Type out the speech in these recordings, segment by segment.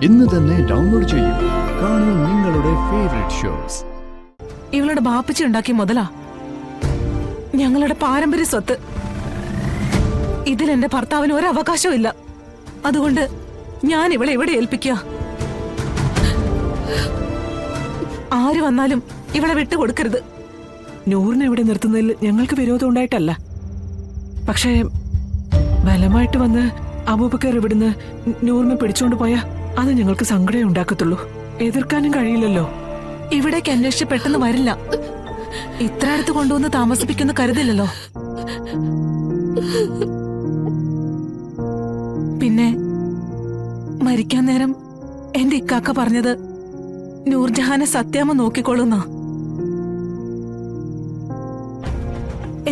ഇന്ന് തന്നെ ഡൗൺലോഡ് ചെയ്യൂ. കാണൂ നിങ്ങളുടെ ഫേവറേറ്റ് ഷോസ്. ഇവളുടെ ബാപ്പച്ചി ഉണ്ടാക്കിയ മുതലാ ഞങ്ങളുടെ പാരമ്പര്യ സ്വത്ത്. ഇതിൽ എന്റെ ഭർത്താവിന് ഒരു അവകാശവും ഇല്ല. അതുകൊണ്ട് ഞാൻ ഇവളെ ഇവിടെ ഏൽപ്പിക്കുക. ആര് വന്നാലും ഇവളെ വിട്ടുകൊടുക്കരുത്. നൂറിനെ ഇവിടെ നിർത്തുന്നതിൽ ഞങ്ങൾക്ക് വിരോധം ഉണ്ടായിട്ടല്ല. പക്ഷേ ബലമായിട്ട് വന്ന് അബൂബക്കർ ഇവിടുന്ന് നൂറിനെ പിടിച്ചോണ്ട് പോയാ അത് ഞങ്ങൾക്ക് സങ്കടമേ ഉണ്ടാക്കത്തുള്ളൂ. എതിർക്കാനും കഴിയില്ലല്ലോ. ഇവിടേക്ക് അന്വേഷിച്ച് പെട്ടെന്ന് വരില്ല. ഇത്ര അടുത്ത് കൊണ്ടുവന്ന് താമസിപ്പിക്കുന്ന കരുതില്ലല്ലോ. പിന്നെ മരിക്കാൻ നേരം എന്റെ ഇക്കാക്ക പറഞ്ഞത് നൂർജഹാനെ സത്യാമ്മ നോക്കിക്കൊള്ളുന്ന.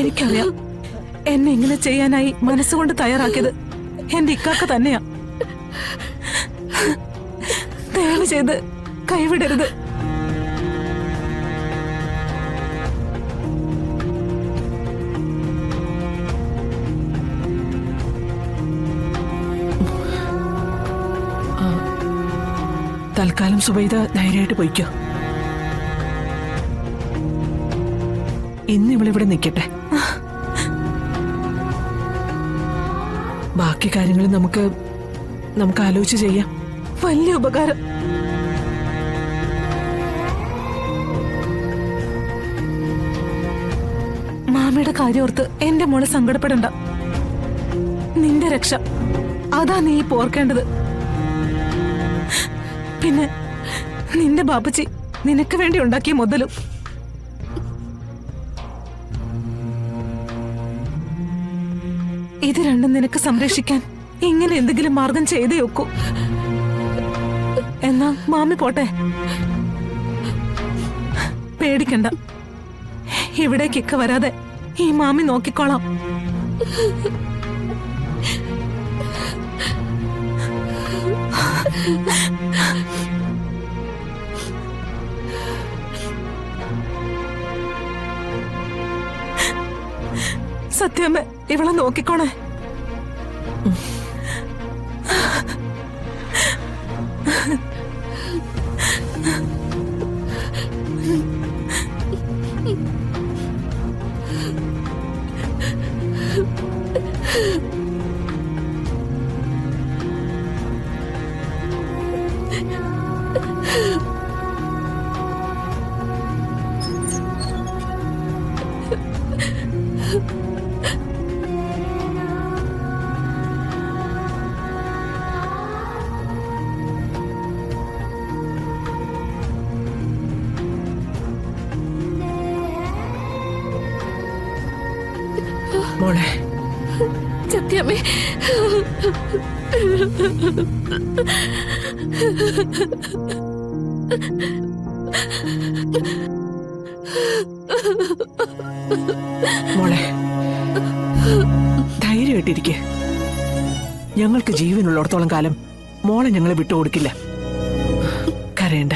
എനിക്കറിയാം എന്നെ ഇങ്ങനെ ചെയ്യാനായി മനസ്സുകൊണ്ട് തയ്യാറാക്കിയത് എന്റെ ഇക്കാക്ക തന്നെയാ. ദയവ് ചെയ്ത് കൈവിടരുത്. തൽക്കാലം സുബൈദ ധൈര്യമായിട്ട് പോയിക്കോ. ഇന്ന് ഇവളിവിടെ നിൽക്കട്ടെ. ബാക്കി കാര്യങ്ങൾ നമുക്ക് ആലോചിച്ച് ചെയ്യാം. വലിയ ഉപകാരം. മാമയുടെ കാര്യോർത്ത് എന്റെ മോളെ സങ്കടപ്പെടണ്ട. നിന്റെ രക്ഷ അതാ നീ പോർക്കേണ്ടത്. പിന്നെ നിന്റെ ബാപ്പച്ചി നിനക്ക് വേണ്ടി ഉണ്ടാക്കിയ മുതലും. ഇത് രണ്ടും നിനക്ക് സംരക്ഷിക്കാൻ ഇങ്ങനെ എന്തെങ്കിലും മാർഗം ചെയ്തേ ഒക്കൂ. എന്നാ മാമി പോട്ടെ. പേടിക്കണ്ട, ഇവിടേക്കൊക്കെ വരാതെ ഈ മാമി നോക്കിക്കോളാം. സത്യമേ, ഇവളെ നോക്കിക്കോണേ. മോളെ, സത്യമേ, മോളെ ധൈര്യമായിട്ടിരിക്കെ. ഞങ്ങൾക്ക് ജീവനുള്ളിടത്തോളം കാലം മോളെ ഞങ്ങളെ വിട്ടുകൊടുക്കില്ല. കരയണ്ട.